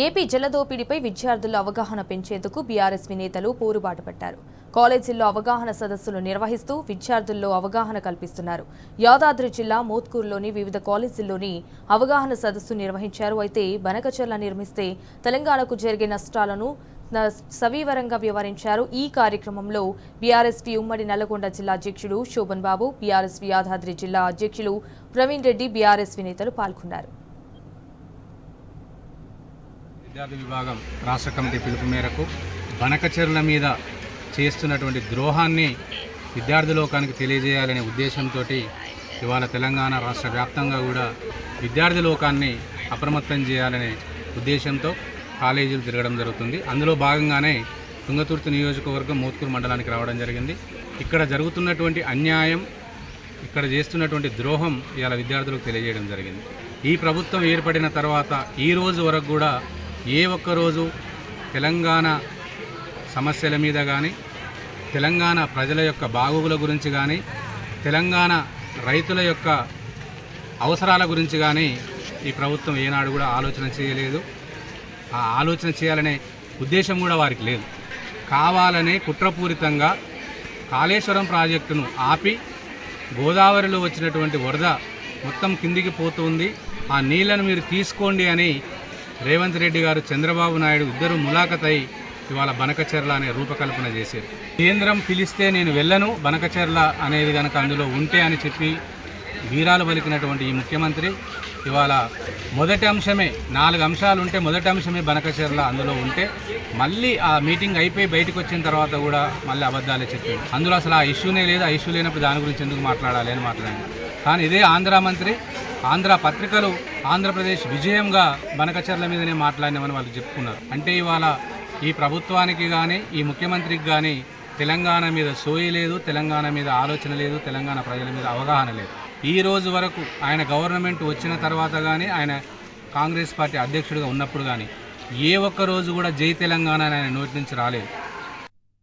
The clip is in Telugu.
ఏపీ జలదోపిడీపై విద్యార్థుల్లో అవగాహన పెంచేందుకు బీఆర్ఎస్ నేతలు పోరుబాటు పట్టారు. కాలేజీల్లో అవగాహన సదస్సులు నిర్వహిస్తూ విద్యార్థుల్లో అవగాహన కల్పిస్తున్నారు. యాదాద్రి జిల్లా మోత్కూరులోని వివిధ కాలేజీల్లోని అవగాహన సదస్సు నిర్వహించారు. అయితే బనకచెర్ల నిర్మిస్తే తెలంగాణకు జరిగే నష్టాలను సవివరంగా వివరించారు. ఈ కార్యక్రమంలో బీఆర్ఎస్పీ ఉమ్మడి నల్లగొండ జిల్లా అధ్యక్షుడు శోభన్ బాబు, బీఆర్ఎస్పీ యాదాద్రి జిల్లా అధ్యక్షులు ప్రవీణ్ రెడ్డి, బీఆర్ఎస్పీ నేతలు పాల్గొన్నారు. విద్యార్థి విభాగం రాష్ట్ర కమిటీ పిలుపు మేరకు బనకచెర్ల మీద చేస్తున్నటువంటి ద్రోహాన్ని విద్యార్థి లోకానికి తెలియజేయాలనే ఉద్దేశంతో ఇవాళ తెలంగాణ రాష్ట్ర వ్యాప్తంగా కూడా విద్యార్థి లోకాన్ని అప్రమత్తం చేయాలనే ఉద్దేశంతో కాలేజీలు తిరగడం జరుగుతుంది. అందులో భాగంగానే తుంగతుర్తి నియోజకవర్గం మోత్కూరు మండలానికి రావడం జరిగింది. ఇక్కడ జరుగుతున్నటువంటి అన్యాయం, ఇక్కడ చేస్తున్నటువంటి ద్రోహం ఇవాళ విద్యార్థులకు తెలియజేయడం జరిగింది. ఈ ప్రభుత్వం ఏర్పడిన తర్వాత ఈ రోజు వరకు కూడా ఏ ఒక్కరోజు తెలంగాణ సమస్యల మీద కానీ, తెలంగాణ ప్రజల యొక్క బాగోగుల గురించి కానీ, తెలంగాణ రైతుల యొక్క అవసరాల గురించి కానీ ఈ ప్రభుత్వం ఏనాడు కూడా ఆలోచన చేయలేదు. ఆ ఆలోచన చేయాలనే ఉద్దేశం కూడా వారికి లేదు. కావాలనే కుట్రపూరితంగా కాళేశ్వరం ప్రాజెక్టును ఆపి గోదావరిలో వచ్చినటువంటి వరద మొత్తం కిందికి పోతుంది, ఆ నీళ్లను మీరు తీసుకోండి అని రేవంత్ రెడ్డి గారు, చంద్రబాబు నాయుడు ఇద్దరు ములాఖతై ఇవాళ బనకచెర్ల అనే రూపకల్పన చేశారు. కేంద్రం పిలిస్తే నేను వెళ్ళను, బనకచెర్ల అనేది కనుక అందులో ఉంటే అని చెప్పి వీరాలు పలికినటువంటి ఈ ముఖ్యమంత్రి ఇవాళ మొదటి అంశమే 4 అంశాలు ఉంటే మొదటి అంశమే బనకచెర్ల అందులో ఉంటే మళ్ళీ ఆ మీటింగ్ అయిపోయి బయటకు వచ్చిన తర్వాత కూడా మళ్ళీ అబద్ధాలే చెప్పాడు. అందులో అసలు ఆ ఇష్యూనే లేదు. ఆ ఇష్యూ లేనప్పుడు దాని గురించి ఎందుకు మాట్లాడాలి అని మాట్లాడాను. కానీ ఇదే ఆంధ్ర మంత్రి, ఆంధ్ర పత్రికలు ఆంధ్రప్రదేశ్ విజయంగా బనకచెర్ల మీదనే మాట్లాడినామని వాళ్ళు చెప్పుకున్నారు. అంటే ఇవాళ ఈ ప్రభుత్వానికి కానీ, ఈ ముఖ్యమంత్రికి కానీ తెలంగాణ మీద సోయి లేదు, తెలంగాణ మీద ఆలోచన లేదు, తెలంగాణ ప్రజల మీద అవగాహన లేదు. ఈ రోజు వరకు ఆయన గవర్నమెంట్ వచ్చిన తర్వాత కానీ, ఆయన కాంగ్రెస్ పార్టీ అధ్యక్షుడిగా ఉన్నప్పుడు కానీ ఏ ఒక్క రోజు కూడా జై తెలంగాణ ఆయన నోటి నుంచి రాలేదు.